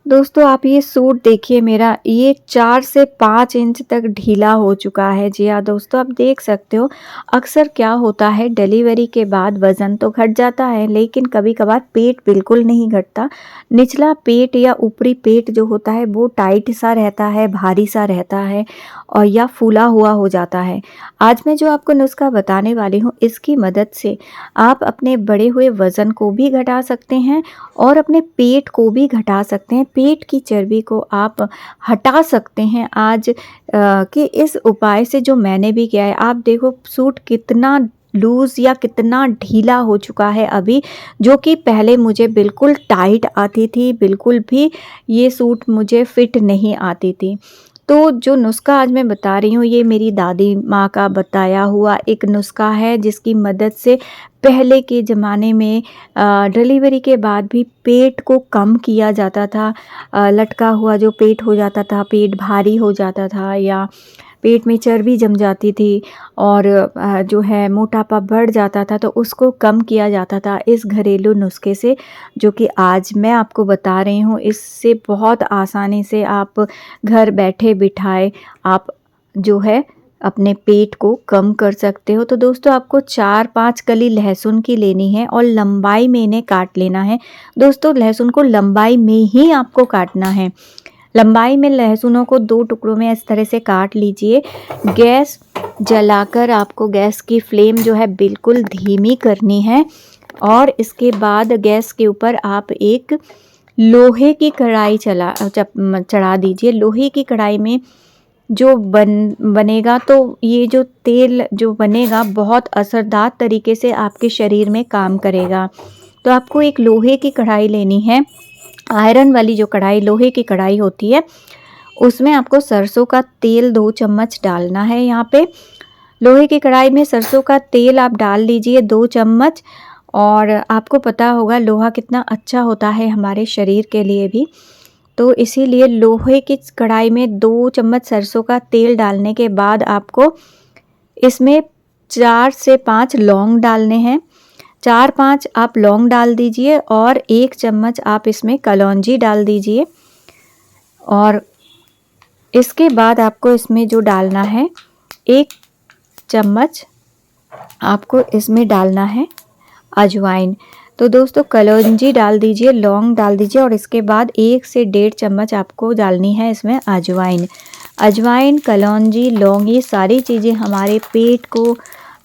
दोस्तों आप ये सूट देखिए मेरा, ये 4 से 5 इंच तक ढीला हो चुका है। जी हाँ दोस्तों, आप देख सकते हो अक्सर क्या होता है डिलीवरी के बाद वज़न तो घट जाता है, लेकिन कभी-कभार पेट बिल्कुल नहीं घटता। निचला पेट या ऊपरी पेट जो होता है वो टाइट सा रहता है, भारी सा रहता है और या फूला हुआ हो जाता है। आज मैं जो आपको नुस्ख़ा बताने वाली हूँ, इसकी मदद से आप अपने बढ़े हुए वज़न को भी घटा सकते हैं और अपने पेट को भी घटा सकते हैं। पेट की चर्बी को आप हटा सकते हैं आज कि इस उपाय से जो मैंने भी किया है। आप देखो सूट कितना लूज़ या कितना ढीला हो चुका है अभी, जो कि पहले मुझे बिल्कुल टाइट आती थी, बिल्कुल भी ये सूट मुझे फिट नहीं आती थी। तो जो नुस्ख़ा आज मैं बता रही हूँ, ये मेरी दादी माँ का बताया हुआ एक नुस्ख़ा है, जिसकी मदद से पहले के ज़माने में डिलीवरी के बाद भी पेट को कम किया जाता था। लटका हुआ जो पेट हो जाता था, पेट भारी हो जाता था या पेट में चर्बी जम जाती थी और जो है मोटापा बढ़ जाता था, तो उसको कम किया जाता था इस घरेलू नुस्खे से, जो कि आज मैं आपको बता रही हूँ। इससे बहुत आसानी से आप घर बैठे बिठाए आप जो है अपने पेट को कम कर सकते हो। तो दोस्तों आपको 4-5 कली लहसुन की लेनी है और लंबाई में इन्हें काट लेना है। दोस्तों लहसुन को लंबाई में ही आपको काटना है। लंबाई में लहसुनों को 2 टुकड़ों में इस तरह से काट लीजिए। गैस जलाकर आपको गैस की फ्लेम जो है बिल्कुल धीमी करनी है और इसके बाद गैस के ऊपर आप एक लोहे की कढ़ाई चढ़ा दीजिए। लोहे की कढ़ाई में जो बनेगा तो ये जो तेल जो बनेगा बहुत असरदार तरीके से आपके शरीर में काम करेगा। तो आपको एक लोहे की कढ़ाई लेनी है। आयरन वाली जो कढ़ाई लोहे की कढ़ाई होती है, उसमें आपको सरसों का तेल 2 चम्मच डालना है। यहाँ पे लोहे की कढ़ाई में सरसों का तेल आप डाल लीजिए 2 चम्मच। और आपको पता होगा लोहा कितना अच्छा होता है हमारे शरीर के लिए भी, तो इसीलिए लोहे की कढ़ाई में 2 चम्मच सरसों का तेल डालने के बाद आपको इसमें 4 से 5 लौंग डालने हैं। 4-5 आप लौंग डाल दीजिए और 1 चम्मच आप इसमें कलौंजी डाल दीजिए। और इसके बाद आपको इसमें जो डालना है 1 चम्मच आपको इसमें डालना है अजवाइन। तो दोस्तों कलौंजी डाल दीजिए, लौंग डाल दीजिए और इसके बाद 1 से 1.5 चम्मच आपको डालनी है इसमें अजवाइन। अजवाइन, कलौंजी, लौंग ये सारी चीज़ें हमारे पेट को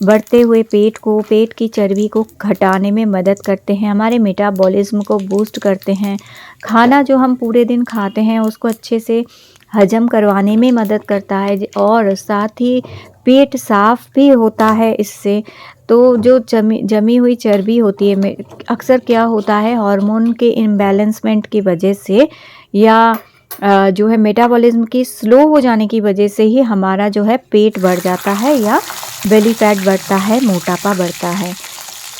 बढ़ते हुए पेट को, पेट की चर्बी को घटाने में मदद करते हैं, हमारे मेटाबॉलिज्म को बूस्ट करते हैं। खाना जो हम पूरे दिन खाते हैं उसको अच्छे से हजम करवाने में मदद करता है और साथ ही पेट साफ भी होता है इससे। तो जो जमी हुई चर्बी होती है, अक्सर क्या होता है हार्मोन के इम्बैलेंसमेंट की वजह से या जो है मेटाबॉलिज्म की स्लो हो जाने की वजह से ही हमारा जो है पेट बढ़ जाता है या बेली फैट बढ़ता है, मोटापा बढ़ता है।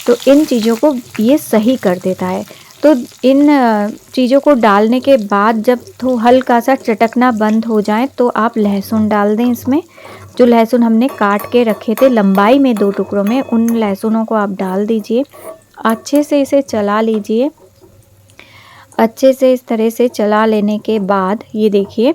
तो इन चीज़ों को ये सही कर देता है। तो इन चीज़ों को डालने के बाद जब तो हल्का सा चटकना बंद हो जाए तो आप लहसुन डाल दें इसमें। जो लहसुन हमने काट के रखे थे लंबाई में 2 टुकड़ों में, उन लहसुनों को आप डाल दीजिए। अच्छे से इसे चला लीजिए। अच्छे से इस तरह से चला लेने के बाद ये देखिए,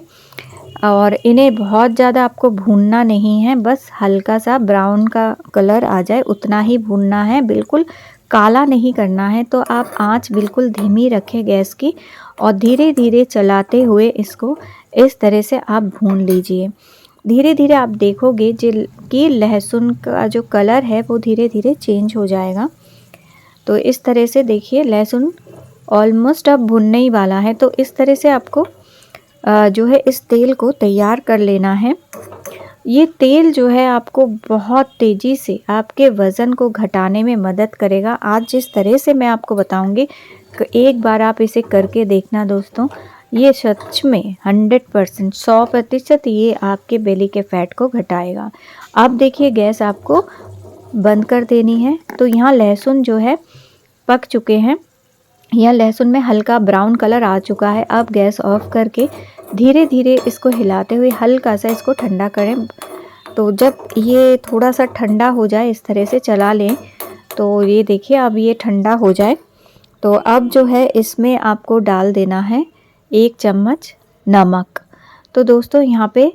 और इन्हें बहुत ज़्यादा आपको भूनना नहीं है, बस हल्का सा ब्राउन का कलर आ जाए उतना ही भूनना है, बिल्कुल काला नहीं करना है। तो आप आंच बिल्कुल धीमी रखें गैस की और धीरे धीरे चलाते हुए इसको इस तरह से आप भून लीजिए। धीरे धीरे आप देखोगे कि लहसुन का जो कलर है वो धीरे धीरे चेंज हो जाएगा। तो इस तरह से देखिए लहसुन ऑलमोस्ट अब भुनने ही वाला है। तो इस तरह से आपको जो है इस तेल को तैयार कर लेना है। ये तेल जो है आपको बहुत तेज़ी से आपके वज़न को घटाने में मदद करेगा। आज जिस तरह से मैं आपको बताऊंगी, एक बार आप इसे करके देखना दोस्तों, ये सच में 100% 100% ये आपके बेली के फैट को घटाएगा। अब देखिए गैस आपको बंद कर देनी है। तो यहाँ लहसुन जो है पक चुके हैं, यहाँ लहसुन में हल्का ब्राउन कलर आ चुका है। अब गैस ऑफ करके धीरे धीरे इसको हिलाते हुए हल्का सा इसको ठंडा करें। तो जब ये थोड़ा सा ठंडा हो जाए इस तरह से चला लें। तो ये देखिए अब ये ठंडा हो जाए। तो अब जो है इसमें आपको डाल देना है 1 चम्मच नमक। तो दोस्तों यहाँ पे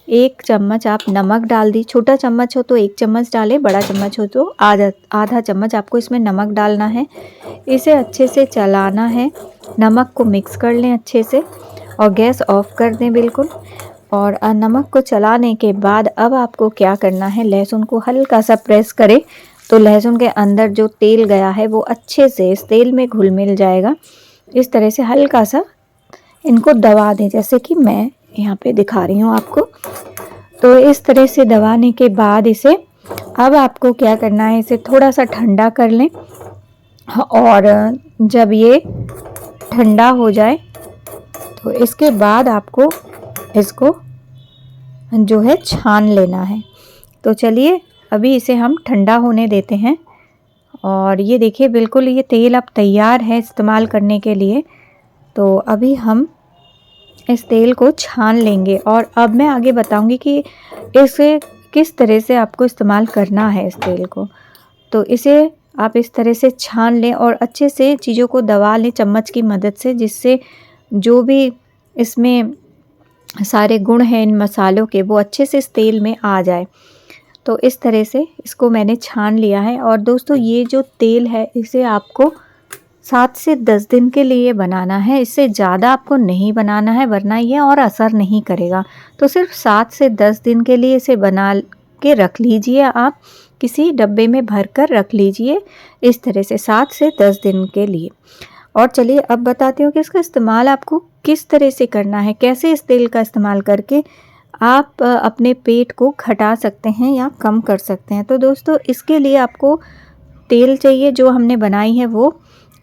1 चम्मच आप नमक डाल दी, छोटा चम्मच हो तो 1 चम्मच डालें, बड़ा चम्मच हो तो आधा चम्मच आपको इसमें नमक डालना है। इसे अच्छे से चलाना है, नमक को मिक्स कर लें अच्छे से और गैस ऑफ कर दें बिल्कुल। और नमक को चलाने के बाद अब आपको क्या करना है, लहसुन को हल्का सा प्रेस करें तो लहसुन के अंदर जो तेल गया है वो अच्छे से इस तेल में घुल मिल जाएगा। इस तरह से हल्का सा इनको दबा दें, जैसे कि मैं यहाँ पे दिखा रही हूँ आपको। तो इस तरह से दबाने के बाद इसे अब आपको क्या करना है, इसे थोड़ा सा ठंडा कर लें और जब ये ठंडा हो जाए तो इसके बाद आपको इसको जो है छान लेना है। तो चलिए अभी इसे हम ठंडा होने देते हैं। और ये देखिए बिल्कुल ये तेल अब तैयार है इस्तेमाल करने के लिए। तो अभी हम इस तेल को छान लेंगे और अब मैं आगे बताऊंगी कि इसे किस तरह से आपको इस्तेमाल करना है इस तेल को। तो इसे आप इस तरह से छान लें और अच्छे से चीज़ों को दबा लें चम्मच की मदद से, जिससे जो भी इसमें सारे गुण हैं इन मसालों के वो अच्छे से इस तेल में आ जाए। तो इस तरह से इसको मैंने छान लिया है। और दोस्तों ये जो तेल है इसे आपको 7 से 10 दिन के लिए बनाना है, इससे ज़्यादा आपको नहीं बनाना है वरना ये और असर नहीं करेगा। तो सिर्फ 7 से 10 दिन के लिए इसे बना के रख लीजिए, आप किसी डब्बे में भर कर रख लीजिए इस तरह से 7 से 10 दिन के लिए। और चलिए अब बताती हूँ कि इसका इस्तेमाल आपको किस तरह से करना है, कैसे इस तेल का इस्तेमाल करके आप अपने पेट को घटा सकते हैं या कम कर सकते हैं। तो दोस्तों इसके लिए आपको तेल चाहिए जो हमने बनाई है वो,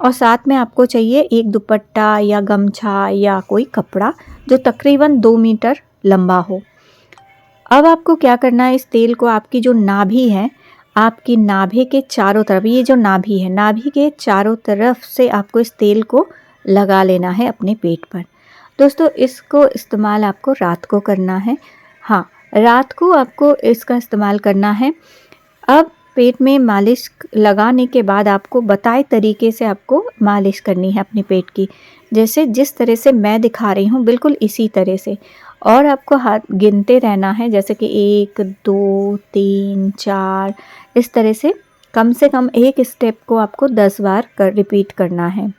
और साथ में आपको चाहिए एक दुपट्टा या गमछा या कोई कपड़ा जो तकरीबन 2 मीटर लंबा हो। अब आपको क्या करना है, इस तेल को आपकी जो नाभि है, आपकी नाभि के चारों तरफ, ये जो नाभि है नाभि के चारों तरफ से आपको इस तेल को लगा लेना है अपने पेट पर। दोस्तों इसको इस्तेमाल आपको रात को करना है। हाँ, रात को आपको इसका इस्तेमाल करना है। अब पेट में मालिश लगाने के बाद आपको बताए तरीके से आपको मालिश करनी है अपने पेट की, जैसे जिस तरह से मैं दिखा रही हूँ बिल्कुल इसी तरह से। और आपको हाथ गिनते रहना है, जैसे कि 1 2 3 4 इस तरह से कम एक स्टेप को आपको 10 बार रिपीट करना है।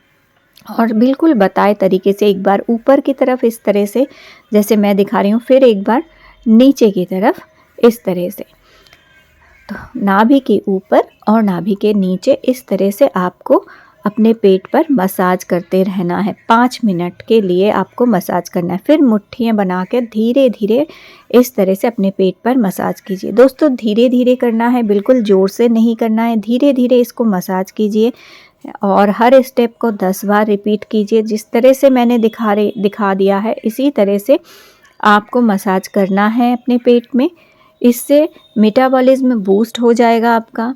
और बिल्कुल बताए तरीके से एक बार ऊपर की तरफ इस तरह से जैसे मैं दिखा रही हूँ, फिर एक बार नीचे की तरफ इस तरह से। तो नाभि के ऊपर और नाभि के नीचे इस तरह से आपको अपने पेट पर मसाज करते रहना है। 5 मिनट के लिए आपको मसाज करना है। फिर मुट्ठियाँ बना कर धीरे धीरे इस तरह से अपने पेट पर मसाज कीजिए। दोस्तों धीरे धीरे करना है, बिल्कुल ज़ोर से नहीं करना है, धीरे धीरे इसको मसाज कीजिए और हर स्टेप को 10 बार रिपीट कीजिए। जिस तरह से मैंने दिखा दिया है इसी तरह से आपको मसाज करना है अपने पेट में। इससे मेटाबॉलिज्म बूस्ट हो जाएगा आपका,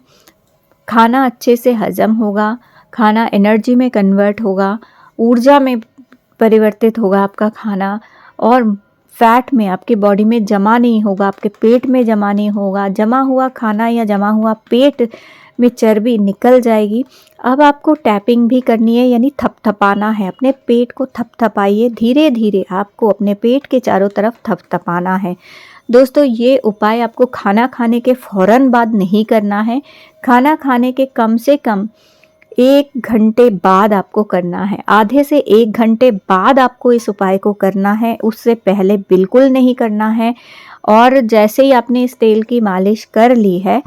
खाना अच्छे से हजम होगा, खाना एनर्जी में कन्वर्ट होगा, ऊर्जा में परिवर्तित होगा आपका खाना, और फैट में आपकी बॉडी में जमा नहीं होगा, आपके पेट में जमा नहीं होगा। जमा हुआ खाना या जमा हुआ पेट में चर्बी निकल जाएगी। अब आपको टैपिंग भी करनी है, यानी थपथपाना है, अपने पेट को थपथपाइए। धीरे धीरे आपको अपने पेट के चारों तरफ थपथपाना है। दोस्तों ये उपाय आपको खाना खाने के फ़ौरन बाद नहीं करना है, खाना खाने के कम से कम 1 घंटे बाद आपको करना है। आधे से 1 घंटे बाद आपको इस उपाय को करना है, उससे पहले बिल्कुल नहीं करना है। और जैसे ही आपने इस तेल की मालिश कर ली है,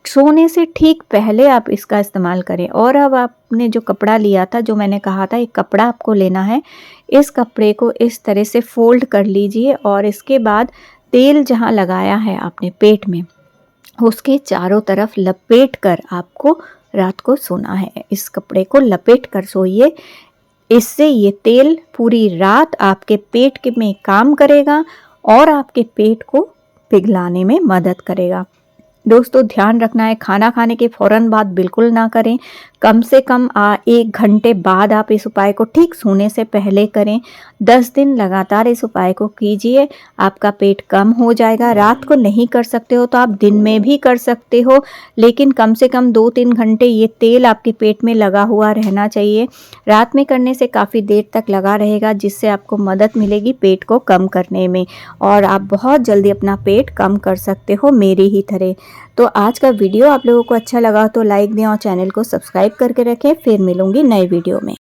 सोने से ठीक पहले आप इसका इस्तेमाल करें। और अब आपने जो कपड़ा लिया था, जो मैंने कहा था एक कपड़ा आपको लेना है, इस कपड़े को इस तरह से फोल्ड कर लीजिए और इसके बाद तेल जहाँ लगाया है आपने पेट में उसके चारों तरफ लपेट कर आपको रात को सोना है। इस कपड़े को लपेट कर सोइए, इससे ये तेल पूरी रात आपके पेट के में काम करेगा और आपके पेट को पिघलाने में मदद करेगा। दोस्तों ध्यान रखना है, खाना खाने के फ़ौरन बाद बिल्कुल ना करें। कम से कम 1 घंटे बाद आप इस उपाय को ठीक सोने से पहले करें। 10 दिन लगातार इस उपाय को कीजिए, आपका पेट कम हो जाएगा। रात को नहीं कर सकते हो तो आप दिन में भी कर सकते हो, लेकिन कम से कम 2-3 घंटे ये तेल आपके पेट में लगा हुआ रहना चाहिए। रात में करने से काफ़ी देर तक लगा रहेगा, जिससे आपको मदद मिलेगी पेट को कम करने में और आप बहुत जल्दी अपना पेट कम कर सकते हो मेरी ही तरह। तो आज का वीडियो आप लोगों को अच्छा लगा तो लाइक दें और चैनल को सब्सक्राइब करके रखें। फिर मिलूंगी नए वीडियो में।